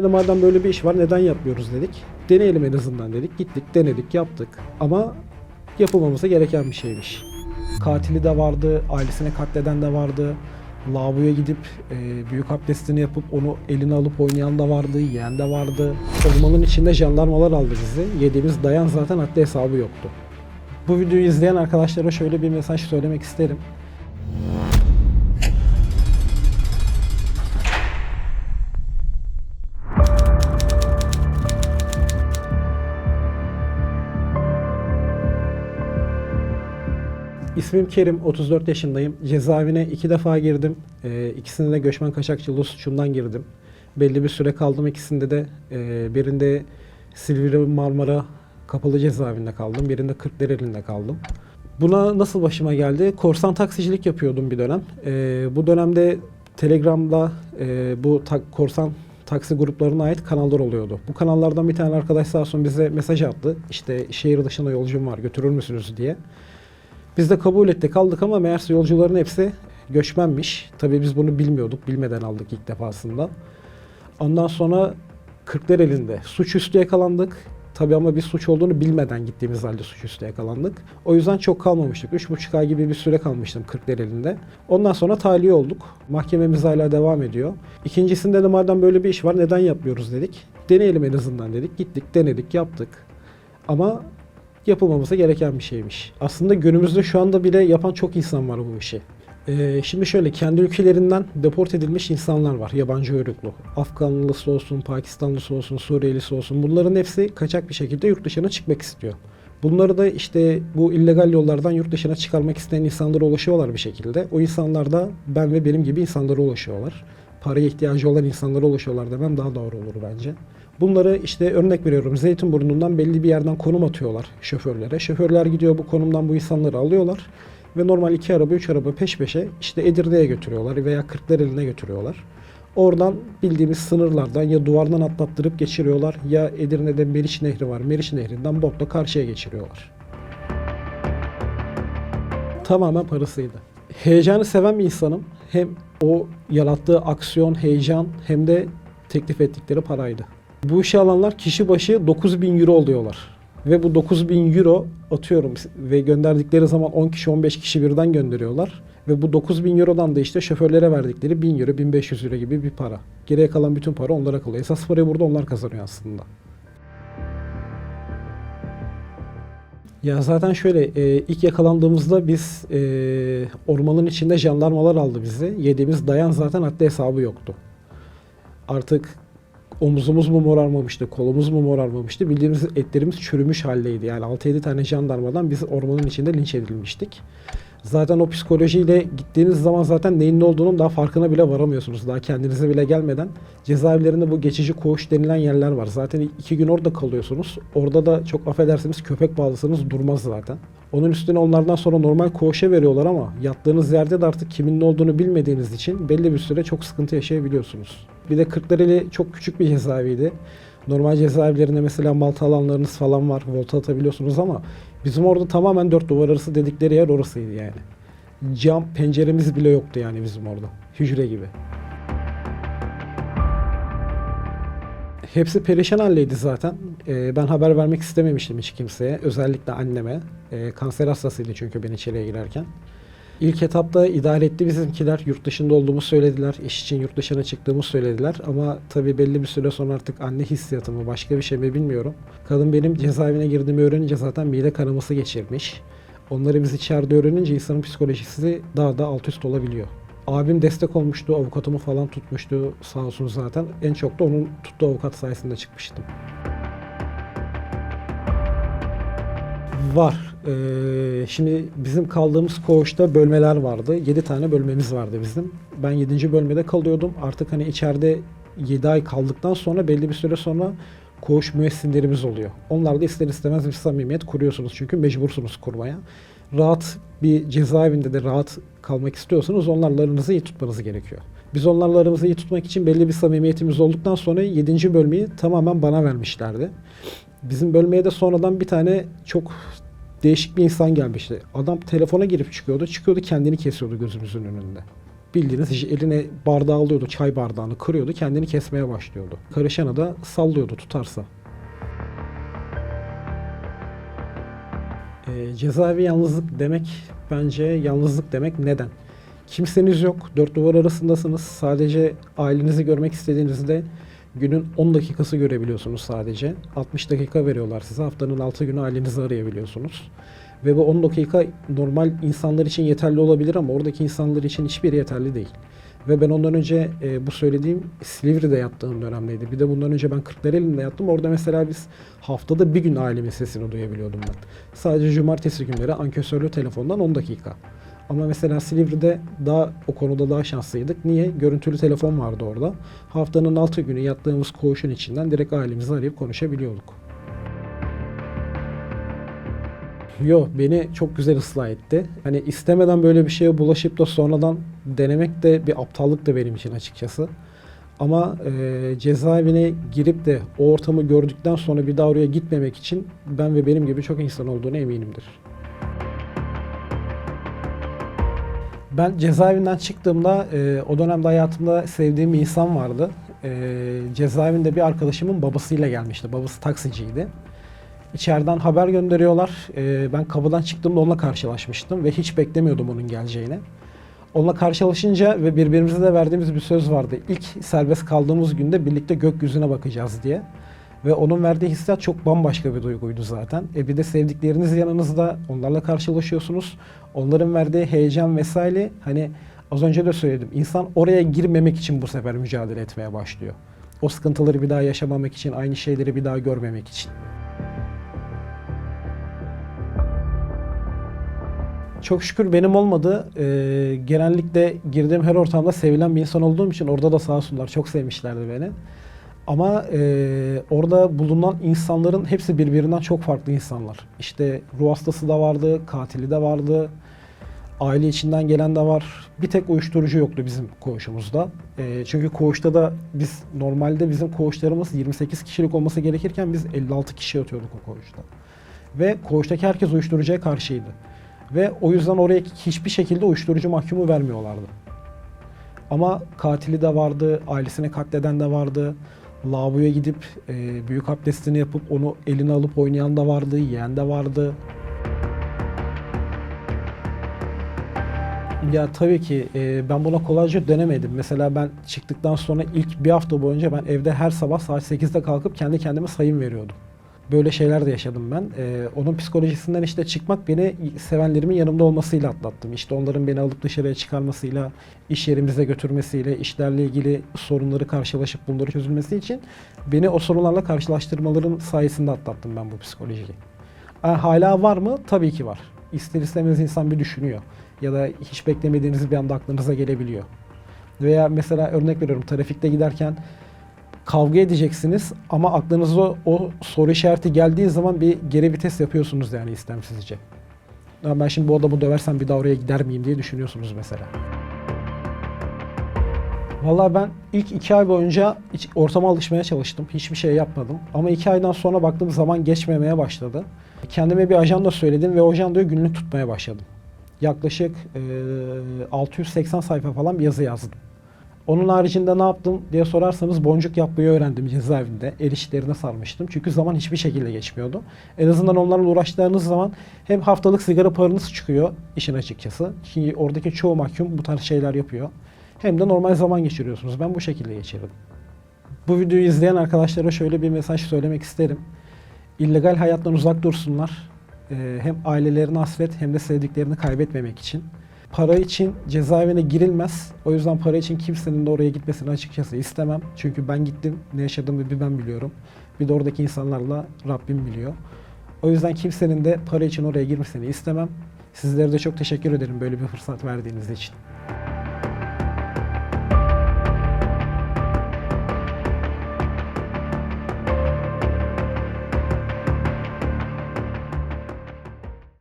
Madem böyle bir iş var neden yapmıyoruz dedik. Deneyelim en azından dedik. Gittik, denedik, yaptık. Ama yapılmaması gereken bir şeymiş. Katili de vardı, ailesine katleden de vardı. Lavaboya gidip büyük abdestini yapıp onu eline alıp oynayan da vardı, yiyen de vardı. Ormanın içinde jandarmalar aldı bizi. Yediğimiz dayan zaten haddi hesabı yoktu. Bu videoyu izleyen arkadaşlara şöyle bir mesaj söylemek isterim. İsmim Kerim, 34 yaşındayım. Cezaevine 2 defa girdim. İkisinde de göçmen kaçakçılığı suçundan girdim. Belli bir süre kaldım ikisinde de. Birinde Silivri Marmara Kapalı Cezaevinde kaldım. Birinde Kırklareli'nde kaldım. Buna nasıl başıma geldi? Korsan taksicilik yapıyordum bir dönem. Bu dönemde Telegram'da bu korsan taksi gruplarına ait kanallar oluyordu. Bu kanallardan bir tane arkadaş sağ olsun bize mesaj attı. İşte şehir dışına yolcum var, götürür müsünüz diye. Biz de kabul ettik, aldık ama meğerse yolcuların hepsi göçmenmiş. Tabii biz bunu bilmiyorduk, bilmeden aldık ilk defasında. Ondan sonra Kırklareli'nde suçüstü yakalandık. Tabii ama biz suç olduğunu bilmeden gittiğimiz halde suçüstü yakalandık. O yüzden çok kalmamıştık. 3,5 ay gibi bir süre kalmıştım Kırklareli'nde. Ondan sonra tahliye olduk. Mahkememiz hala devam ediyor. İkincisinde de madem böyle bir iş var neden yapmıyoruz dedik. Deneyelim en azından dedik. Gittik, denedik, yaptık. Ama yapılmaması gereken bir şeymiş. Aslında günümüzde şu anda bile yapan çok insan var bu işi. Şimdi şöyle, kendi ülkelerinden deport edilmiş insanlar var, yabancı uyruklu. Afganlısı olsun, Pakistanlısı olsun, Suriyelisi olsun, bunların hepsi kaçak bir şekilde yurt dışına çıkmak istiyor. Bunları da işte bu illegal yollardan yurt dışına çıkarmak isteyen insanlara ulaşıyorlar bir şekilde. O insanlar da ben ve benim gibi insanlara ulaşıyorlar. Paraya ihtiyacı olan insanlara ulaşıyorlar demem daha doğru olur bence. Bunları işte örnek veriyorum, Zeytinburnu'ndan belli bir yerden konum atıyorlar şoförlere. Şoförler gidiyor bu konumdan bu insanları alıyorlar. Ve normal 2 araba 3 araba peş peşe işte Edirne'ye götürüyorlar veya Kırklareli'ne götürüyorlar. Oradan bildiğimiz sınırlardan ya duvardan atlattırıp geçiriyorlar ya Edirne'de Meriç Nehri var. Meriç Nehri'nden botla karşıya geçiriyorlar. Tamamen parasıydı. Heyecanı seven bir insanım. Hem o yarattığı aksiyon, heyecan hem de teklif ettikleri paraydı. Bu işe alanlar kişi başı 9.000 euro oluyorlar. Ve bu 9.000 euro atıyorum ve gönderdikleri zaman 10 kişi 15 kişi birden gönderiyorlar. Ve bu 9.000 eurodan da işte şoförlere verdikleri 1000 euro 1500 euro gibi bir para. Geriye kalan bütün para onlara kalıyor. Esas parayı burada onlar kazanıyor aslında. Ya zaten şöyle, ilk yakalandığımızda biz ormanın içinde jandarmalar aldı bizi. Yediğimiz dayan zaten haddi hesabı yoktu. Artık omuzumuz mu morarmamıştı, kolumuz mu morarmamıştı, bildiğimiz etlerimiz çürümüş haldeydi. Yani 6-7 tane jandarmadan biz ormanın içinde linç edilmiştik. Zaten o psikolojiyle gittiğiniz zaman zaten neyin ne olduğunun daha farkına bile varamıyorsunuz. Daha kendinize bile gelmeden cezaevlerinde bu geçici koğuş denilen yerler var. Zaten 2 gün orada kalıyorsunuz. Orada da çok affedersiniz köpek bağlasanız durmaz zaten. Onun üstüne onlardan sonra normal koğuşa veriyorlar ama yattığınız yerde de artık kimin ne olduğunu bilmediğiniz için belli bir süre çok sıkıntı yaşayabiliyorsunuz. Bir de Kırklareli çok küçük bir cezaeviydi. Normal cezaevlerinde mesela malta alanlarınız falan var. Volta atabiliyorsunuz ama bizim orada tamamen 4 duvar arası dedikleri yer orasıydı yani. Cam, penceremiz bile yoktu yani bizim orada. Hücre gibi. Hepsi perişan haldeydi zaten. Ben haber vermek istememiştim hiç kimseye. Özellikle anneme. Kanser hastasıydı çünkü ben içeriye girerken. İlk etapta idare etti bizimkiler. Yurt dışında olduğumu söylediler. İş için yurt dışına çıktığımı söylediler. Ama tabii belli bir süre sonra artık anne hissiyatı mı başka bir şey mi bilmiyorum. Kadın benim cezaevine girdiğimi öğrenince zaten mide kanaması geçirmiş. Onları biz içeride öğrenince insanın psikolojisi daha da alt üst olabiliyor. Abim destek olmuştu, avukatımı falan tutmuştu sağ olsun zaten. En çok da onun tuttuğu avukat sayesinde çıkmıştım. Var. Şimdi bizim kaldığımız koğuşta bölmeler vardı. 7 tane bölmemiz vardı bizim. Ben 7. bölmede kalıyordum. Artık hani içeride 7 ay kaldıktan sonra belli bir süre sonra koğuş müessinlerimiz oluyor. Onlarla ister istemez bir samimiyet kuruyorsunuz çünkü mecbursunuz kurmaya. Rahat bir cezaevinde de rahat kalmak istiyorsanız onlarla aranızı iyi tutmanız gerekiyor. Biz onlarla aramızı iyi tutmak için belli bir samimiyetimiz olduktan sonra 7. bölmeyi tamamen bana vermişlerdi. Bizim bölmeye de sonradan bir tane çok değişik bir insan gelmişti. Adam telefona girip çıkıyordu kendini kesiyordu gözümüzün önünde. bildiğiniz eline bardağı alıyordu, çay bardağını kırıyordu, kendini kesmeye başlıyordu. Karışanı da sallıyordu tutarsa. Cezaevi yalnızlık demek, bence yalnızlık demek. Neden? Kimseniz yok, dört duvar arasındasınız. Sadece ailenizi görmek istediğinizde günün 10 dakikası görebiliyorsunuz sadece. 60 dakika veriyorlar size. Haftanın 6 günü ailenizi arayabiliyorsunuz. Ve bu 10 dakika normal insanlar için yeterli olabilir ama oradaki insanlar için hiçbiri yeterli değil. Ve ben ondan önce bu söylediğim Silivri'de yattığım dönemdeydi. Bir de bundan önce ben Kırklareli'nde yattım. Orada mesela biz haftada bir gün ailemin sesini duyabiliyordum ben. Sadece cumartesi günleri ankesörlü telefondan 10 dakika. Ama mesela Silivri'de daha o konuda daha şanslıydık. Niye? Görüntülü telefon vardı orada. Haftanın 6 günü yattığımız koğuşun içinden direkt ailemizi arayıp konuşabiliyorduk. Yo, beni çok güzel ıslah etti. Hani istemeden böyle bir şeye bulaşıp da sonradan denemek de bir aptallık da benim için açıkçası. Ama cezaevine girip de o ortamı gördükten sonra bir daha oraya gitmemek için ben ve benim gibi çok insan olduğuna eminimdir. Ben cezaevinden çıktığımda o dönemde hayatımda sevdiğim bir insan vardı. Cezaevinde bir arkadaşımın babasıyla gelmişti. Babası taksiciydi. İçeriden haber gönderiyorlar. Ben kapıdan çıktığımda onunla karşılaşmıştım ve hiç beklemiyordum onun geleceğini. Onunla karşılaşınca ve birbirimize de verdiğimiz bir söz vardı. İlk serbest kaldığımız günde birlikte gökyüzüne bakacağız diye. Ve onun verdiği hissiyat çok bambaşka bir duyguydu zaten. Bir de sevdikleriniz yanınızda, onlarla karşılaşıyorsunuz. Onların verdiği heyecan vesaire, hani az önce de söyledim. İnsan oraya girmemek için bu sefer mücadele etmeye başlıyor. O sıkıntıları bir daha yaşamamak için, aynı şeyleri bir daha görmemek için. Çok şükür benim olmadı. Genellikle girdiğim her ortamda sevilen bir insan olduğum için orada da sağ olsunlar çok sevmişlerdi beni. Ama orada bulunan insanların hepsi birbirinden çok farklı insanlar. İşte ruh hastası da vardı, katili de vardı, aile içinden gelen de var. Bir tek uyuşturucu yoktu bizim koğuşumuzda. Çünkü koğuşta da biz normalde bizim koğuşlarımız 28 kişilik olması gerekirken biz 56 kişi yatıyorduk o koğuşta. Ve koğuştaki herkes uyuşturucuya karşıydı. Ve o yüzden oraya hiçbir şekilde uyuşturucu mahkumu vermiyorlardı. Ama katili de vardı, ailesini katleden de vardı. Lavaboya gidip büyük abdestini yapıp onu eline alıp oynayan da vardı, yiyen de vardı. Ya tabii ki ben buna kolayca dönemedim. Mesela ben çıktıktan sonra ilk bir hafta boyunca ben evde her sabah saat 8'de kalkıp kendi kendime sayım veriyordum. Böyle şeyler de yaşadım ben. Onun psikolojisinden işte çıkmak beni sevenlerimin yanımda olmasıyla atlattım. İşte onların beni alıp dışarıya çıkarmasıyla, iş yerimize götürmesiyle, işlerle ilgili sorunları karşılaşıp bunları çözülmesi için beni o sorunlarla karşılaştırmaların sayesinde atlattım ben bu psikolojiyi. Hala var mı? Tabii ki var. İster istemez insan bir düşünüyor. Ya da hiç beklemediğiniz bir anda aklınıza gelebiliyor. Veya mesela örnek veriyorum, trafikte giderken kavga edeceksiniz ama aklınıza o soru işareti geldiği zaman bir geri vites yapıyorsunuz yani istemsizce. Ben şimdi bu adamı döversem bir daha oraya gider miyim diye düşünüyorsunuz mesela. Vallahi ben ilk 2 ay boyunca ortama alışmaya çalıştım. Hiçbir şey yapmadım. Ama 2 aydan sonra baktım zaman geçmemeye başladı. Kendime bir ajanda söyledim ve o ajandaya günlük tutmaya başladım. Yaklaşık 680 sayfa falan bir yazı yazdım. Onun haricinde ne yaptım diye sorarsanız boncuk yapmayı öğrendim cezaevinde. El işlerine sarmıştım. Çünkü zaman hiçbir şekilde geçmiyordu. En azından onlarla uğraştığınız zaman hem haftalık sigara paranız çıkıyor işin açıkçası. Ki oradaki çoğu mahkum bu tarz şeyler yapıyor. Hem de normal zaman geçiriyorsunuz. Ben bu şekilde geçirdim. Bu videoyu izleyen arkadaşlara şöyle bir mesaj söylemek isterim. İllegal hayattan uzak dursunlar. Hem ailelerini hasret hem de sevdiklerini kaybetmemek için. Para için cezaevine girilmez. O yüzden para için kimsenin de oraya gitmesini açıkçası istemem. Çünkü ben gittim, ne yaşadığımı bir ben biliyorum. Bir de oradaki insanlarla Rabbim biliyor. O yüzden kimsenin de para için oraya girmesini istemem. Sizlere de çok teşekkür ederim böyle bir fırsat verdiğiniz için.